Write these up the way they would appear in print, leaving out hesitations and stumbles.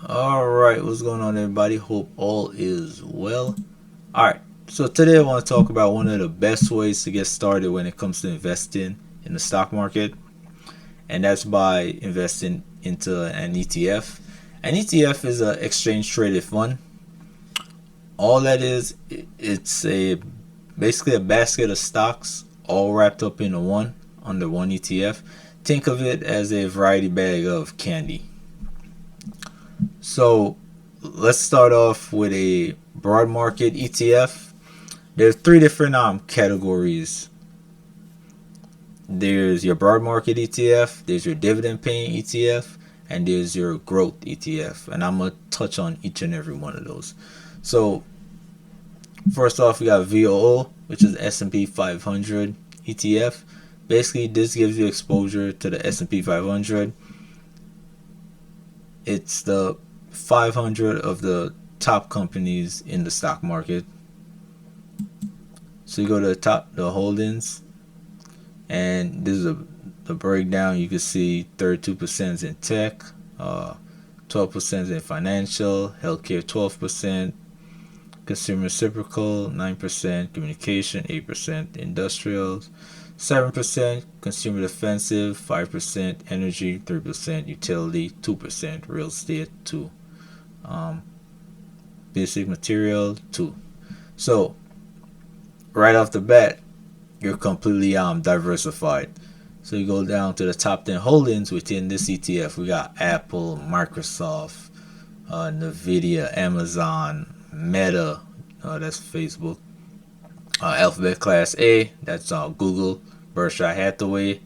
Alright, what's going on, everybody? Hope all is well. Alright, so today I want to talk about one of the best ways to get started when it comes to investing in the stock market, and that's by investing into an ETF. An ETF is an exchange traded fund. All that is, it's a basically a basket of stocks all wrapped up into one under one ETF. Think of it as a variety bag of candy. So let's start off with a broad market ETF. There's three different categories. There's your broad market ETF, there's your dividend paying ETF, and there's your growth ETF. And I'm gonna touch on each and every one of those. So first off, we got VOO, which is S&P 500 ETF. Basically, this gives you exposure to the S&P 500. It's the 500 of the top companies in the stock market. So you go to the top, the holdings, and this is the breakdown. You can see 32% in tech, 12% in financial, healthcare 12%, consumer reciprocal 9%, communication 8%, industrials 7%, consumer defensive 5%, energy 3%, utility 2%, real estate 2%, basic material 2%. So right off the bat, you're completely diversified. So you go down to the top 10 holdings within this ETF. We got Apple, Microsoft, Nvidia, Amazon, Meta, that's Facebook, Alphabet Class A, that's Google, Berkshire Hathaway,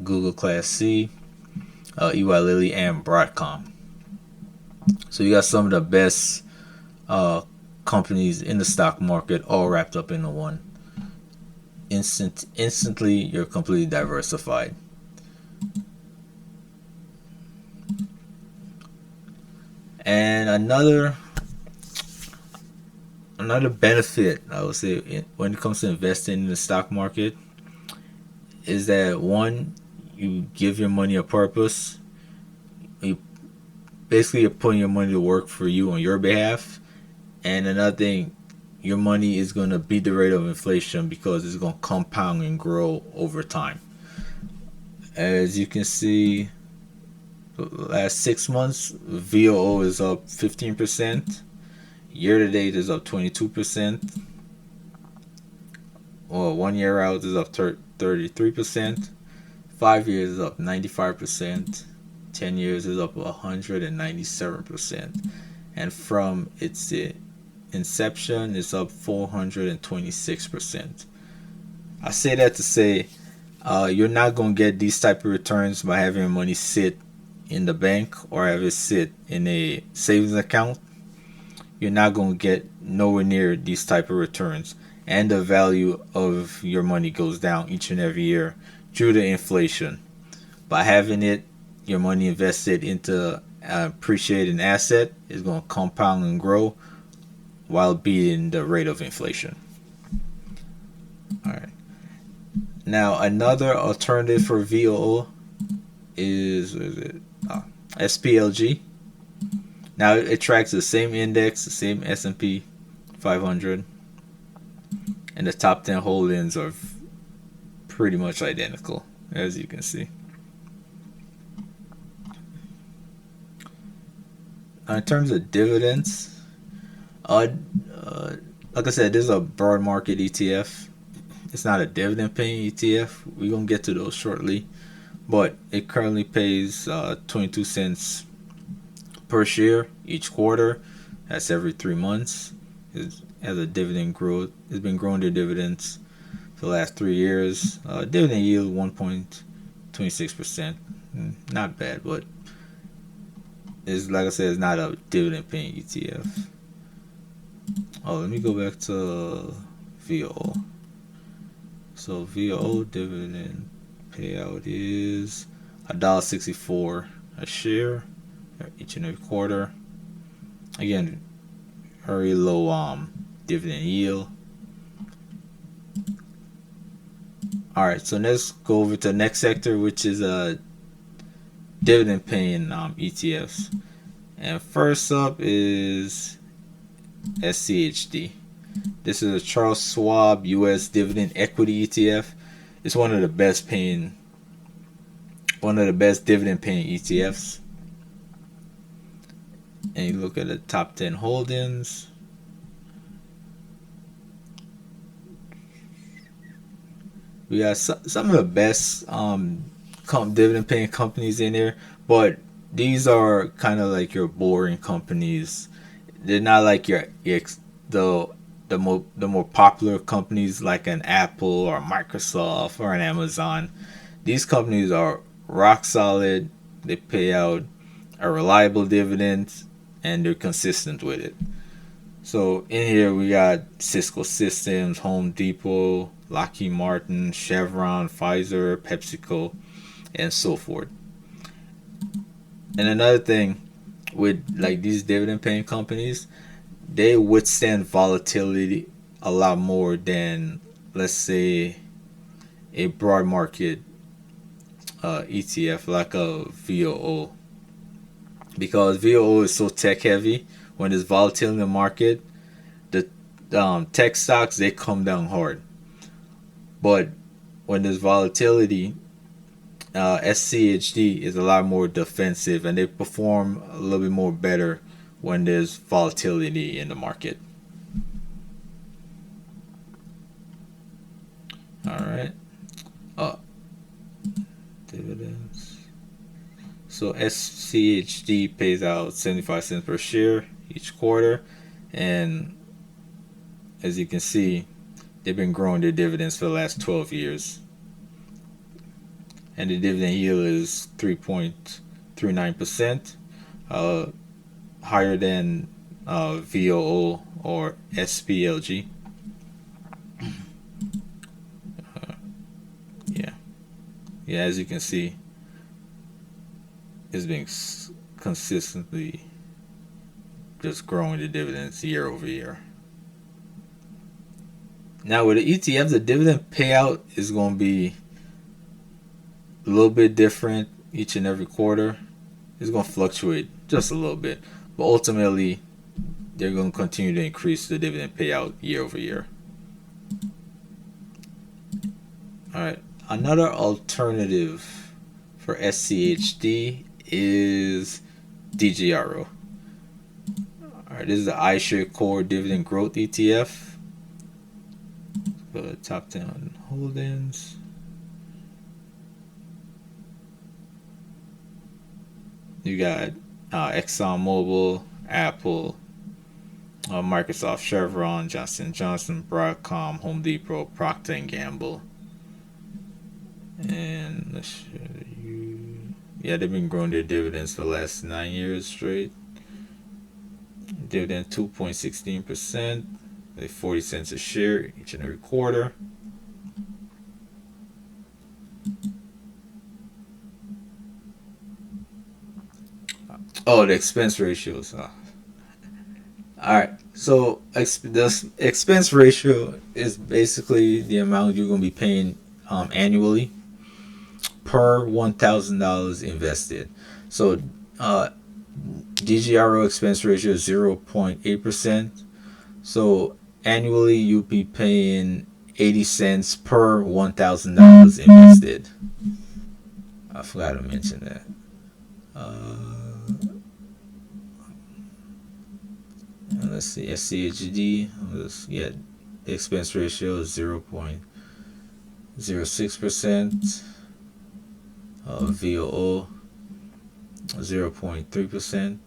Google Class C, EY Lilly, and Broadcom. So you got some of the best companies in the stock market all wrapped up into one. Instantly, you're completely diversified. And another benefit I would say when it comes to investing in the stock market is that, one, you give your money a purpose. You basically you're putting your money to work for you on your behalf. And another thing, your money is going to beat the rate of inflation because it's going to compound and grow over time. As you can see, the last 6 months, VOO is up 15%. Year to date is up 22%. Well, 1 year out is up 33%. 5 years is up 95%. 10 years is up 197%. And from its inception, it's up 426%. I say that to say you're not going to get these type of returns by having your money sit in the bank or have it sit in a savings account. You're not going to get nowhere near these type of returns, and the value of your money goes down each and every year due to inflation. By having your money invested into an appreciating asset is going to compound and grow while beating the rate of inflation. All right. Now another alternative for VOO is, what is it? SPLG. Now it tracks the same index, the same S&P 500, and the top 10 holdings are pretty much identical, as you can see. Now, in terms of dividends, like I said, this is a broad market ETF. It's not a dividend paying ETF. We're going to get to those shortly. But it currently pays 22 cents per share each quarter. That's every 3 months. It has a dividend growth. It's been growing their dividends for the last 3 years. Dividend yield 1.26%. Not bad, but it's, like I said, it's not a dividend paying ETF. Oh, let me go back to VOO. So VOO dividend payout is $1.64 a share each and every quarter. Again, very low dividend yield. All right, so let's go over to the next sector, which is dividend paying ETFs. And first up is SCHD. This is a Charles Schwab U.S. Dividend Equity ETF. It's one of the best dividend paying ETFs. And you look at the top 10 holdings. We got some of the best dividend paying companies in there, but these are kind of like your boring companies. They're not like the the more popular companies like an Apple or Microsoft or an Amazon. These companies are rock solid. They pay out a reliable dividend and they're consistent with it. So in here we got Cisco Systems, Home Depot, Lockheed Martin, Chevron, Pfizer, PepsiCo, and so forth. And another thing with like these dividend paying companies, they withstand volatility a lot more than, let's say, a broad market ETF like a VOO, because VOO is so tech heavy. When there's volatility in the market, the tech stocks, they come down hard. But when there's volatility, SCHD is a lot more defensive and they perform a little bit more better when there's volatility in the market. All right. Uh, Dividends. So SCHD pays out 75 cents per share each quarter, and as you can see, they've been growing their dividends for the last 12 years. And the dividend yield is 3.39%, higher than VOO or SPLG. Yeah, yeah. As you can see, it's been consistently just growing the dividends year over year. Now with the ETF, the dividend payout is going to be a little bit different each and every quarter. It's going to fluctuate just a little bit, but ultimately they're going to continue to increase the dividend payout year over year. All right, another alternative for SCHD is DGRO. All right, this is the iShare Core Dividend Growth ETF. Go to the top 10 holdings. You got ExxonMobil, Apple, Microsoft, Chevron, Johnson & Johnson, Broadcom, Home Depot, Procter and Gamble. And let's show you. Yeah, they've been growing their dividends for the last 9 years straight. Dividend 2.16%, like 40 cents a share each and every quarter. Oh, the expense ratios. All right. So the expense ratio is basically the amount you're going to be paying annually per $1,000 invested. So DGRO expense ratio is 0.8%. So annually you'll be paying 80 cents per $1,000 invested. I forgot to mention that. Let's see, SCHD. Yeah, the expense ratio is 0.06%. VOO 0.3%.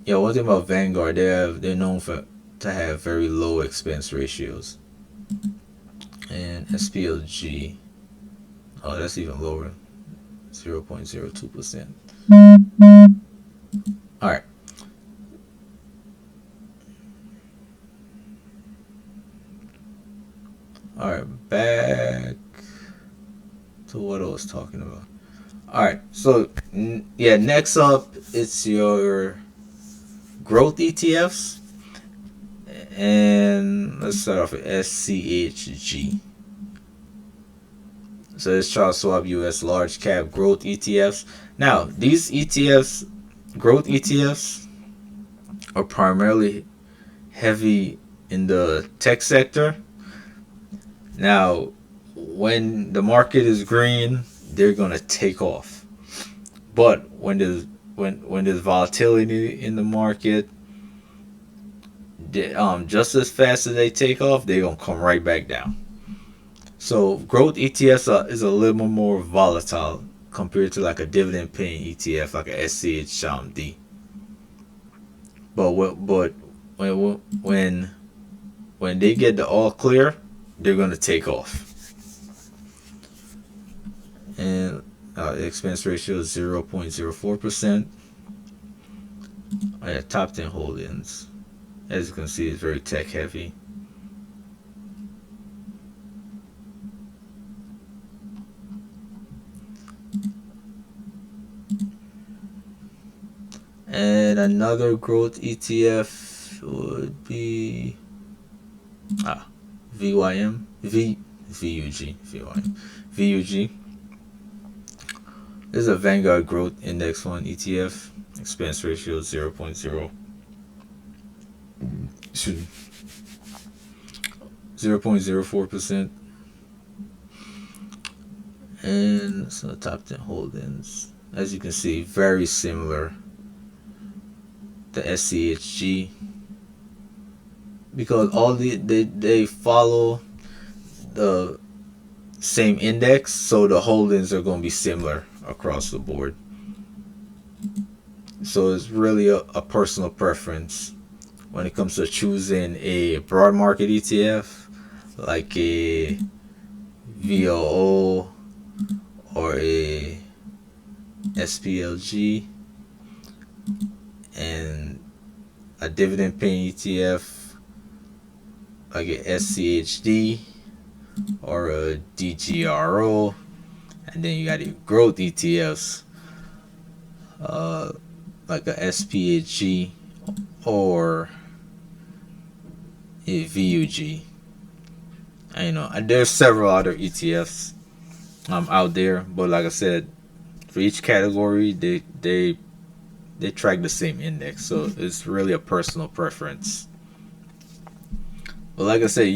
Yeah, one thing about Vanguard, they're known to have very low expense ratios. And SPLG, oh, that's even lower, 0.02%. All right. All right, back to what I was talking about. All right, so yeah, next up it's your growth ETFs, and let's start off with SCHG. So it's Charles Schwab US large cap growth ETFs. Now, these ETFs, growth ETFs, are primarily heavy in the tech sector. Now, when the market is green, they're gonna take off. But when there's volatility in the market, just as fast as they take off, they're gonna come right back down. So growth ETFs is a little more volatile compared to like a dividend paying ETF like a SCHD. But when when they get the all clear, they're gonna take off. And expense ratio is 0.04%. Top 10 holdings, as you can see, is very tech heavy. And another growth ETF would be VYM, VUG, VYM, VUG. This is a Vanguard Growth Index Fund ETF. Expense ratio is 0.04%. And so top 10 holdings, as you can see, very similar to SCHG, because all they follow the same index, so the holdings are going to be similar across the board. So it's really a personal preference when it comes to choosing a broad market ETF like a VOO or a SPLG, and a dividend paying ETF like a SCHD or a DGRO, and then you got your growth ETFs like a SPHG or a VUG. And there's several other ETFs out there, but like I said, for each category they track the same index, so it's really a personal preference. But like I said,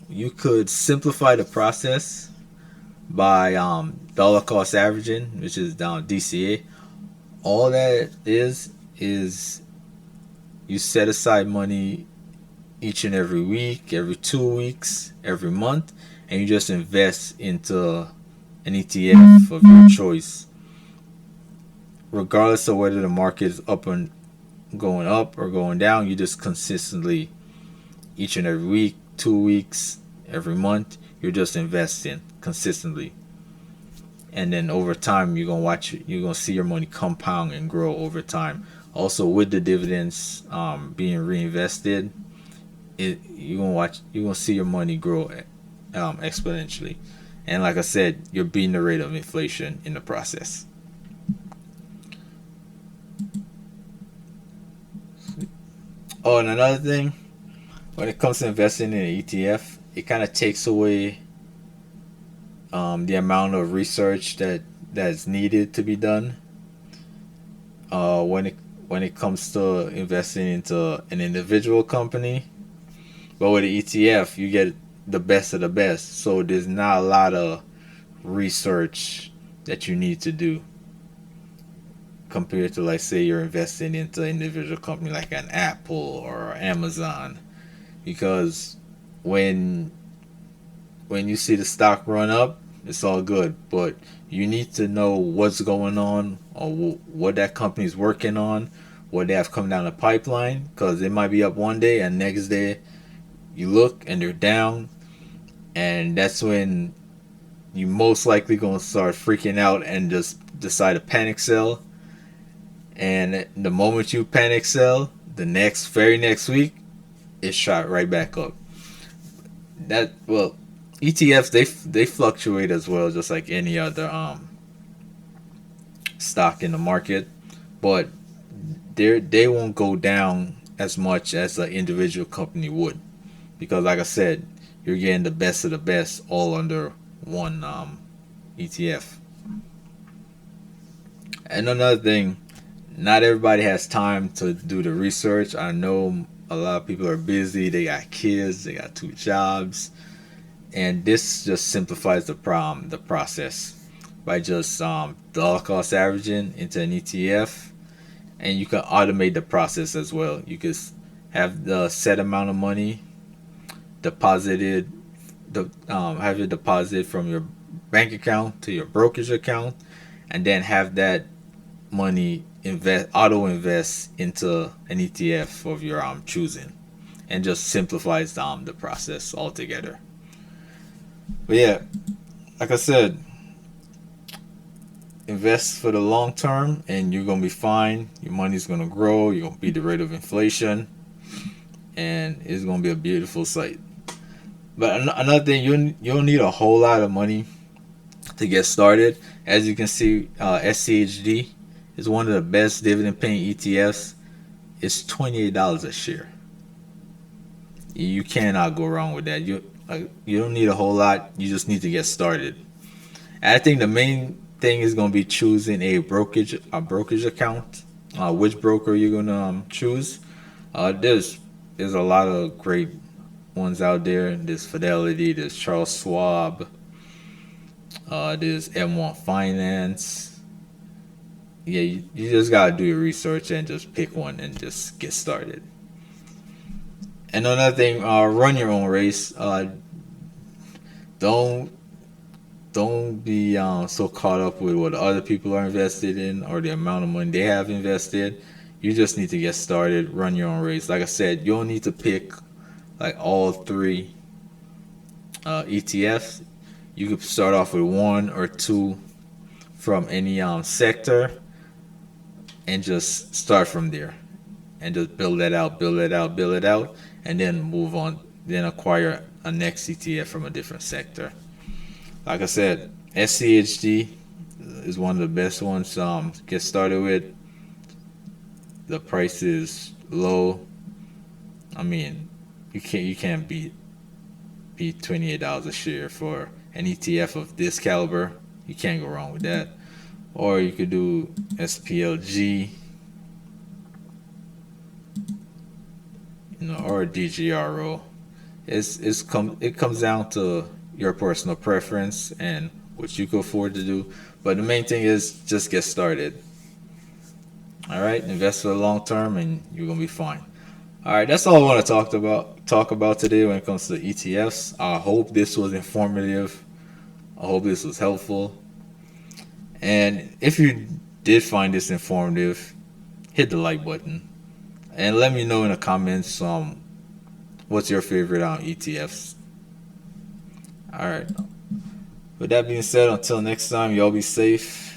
you could simplify the process by dollar cost averaging, which is down DCA. All that is you set aside money each and every week, every 2 weeks, every month, and you just invest into an ETF of your choice, regardless of whether the market is going up or going down. You just consistently, each and every week, 2 weeks, every month, you're just investing consistently, and then over time you're gonna see your money compound and grow over time. Also, with the dividends being reinvested, you're gonna see your money grow exponentially. And like I said, you're beating the rate of inflation in the process. Oh, and another thing, when it comes to investing in an ETF, it kind of takes away the amount of research that's needed to be done when it comes to investing into an individual company. But with an ETF, you get the best of the best, so there's not a lot of research that you need to do compared to, like, say you're investing into an individual company like an Apple or Amazon, because when you see the stock run up, it's all good, but you need to know what's going on, or what that company's working on, what they have coming down the pipeline, because it might be up one day and next day you look and they're down, and that's when you most likely gonna start freaking out and just decide to panic sell. And the moment you panic sell, the very next week, it shot right back up. ETFs, they fluctuate as well, just like any other stock in the market, but they won't go down as much as an individual company would, because like I said, you're getting the best of the best all under one ETF. And another thing, not everybody has time to do the research. I know a lot of people are busy. They got kids. They got two jobs, and this just simplifies the process by just dollar cost averaging into an ETF, and you can automate the process as well. You can have the set amount of money deposited, have it deposited from your bank account to your brokerage account, and then have that money invest into an ETF of your choosing, and just simplifies the process altogether. But yeah, like I said, invest for the long term, and you're gonna be fine. Your money's gonna grow. You're gonna beat the rate of inflation, and it's gonna be a beautiful sight. But another thing, you don't need a whole lot of money to get started. As you can see, SCHD is one of the best dividend paying ETFs. It's $28 a share. You cannot go wrong with that. You don't need a whole lot. You just need to get started. And I think the main thing is going to be choosing a brokerage account. Which broker you're going to choose. There's a lot of great ones out there. There's Fidelity. There's Charles Schwab. There's M1 Finance. Yeah, you just gotta do your research and just pick one and just get started. And another thing, run your own race. Don't don't be so caught up with what other people are invested in or the amount of money they have invested. You just need to get started, run your own race. Like I said, you don't need to pick like all three ETFs. You could start off with one or two from any sector and just start from there and just build that out, build it out, build it out, and then move on, then acquire a next ETF from a different sector. Like I said, SCHD is one of the best ones to get started with. The price is low. I mean, you can't beat $28 a share for an ETF of this caliber. You can't go wrong with that. Or you could do SPLG, or DGRO. It comes down to your personal preference and what you can afford to do. But the main thing is just get started. All right, invest for the long term, and you're gonna be fine. All right, that's all I want to talk about today when it comes to ETFs. I hope this was informative. I hope this was helpful. And if you did find this informative, hit the like button and let me know in the comments what's your favorite ETFs. All right. With that being said, until next time, y'all be safe.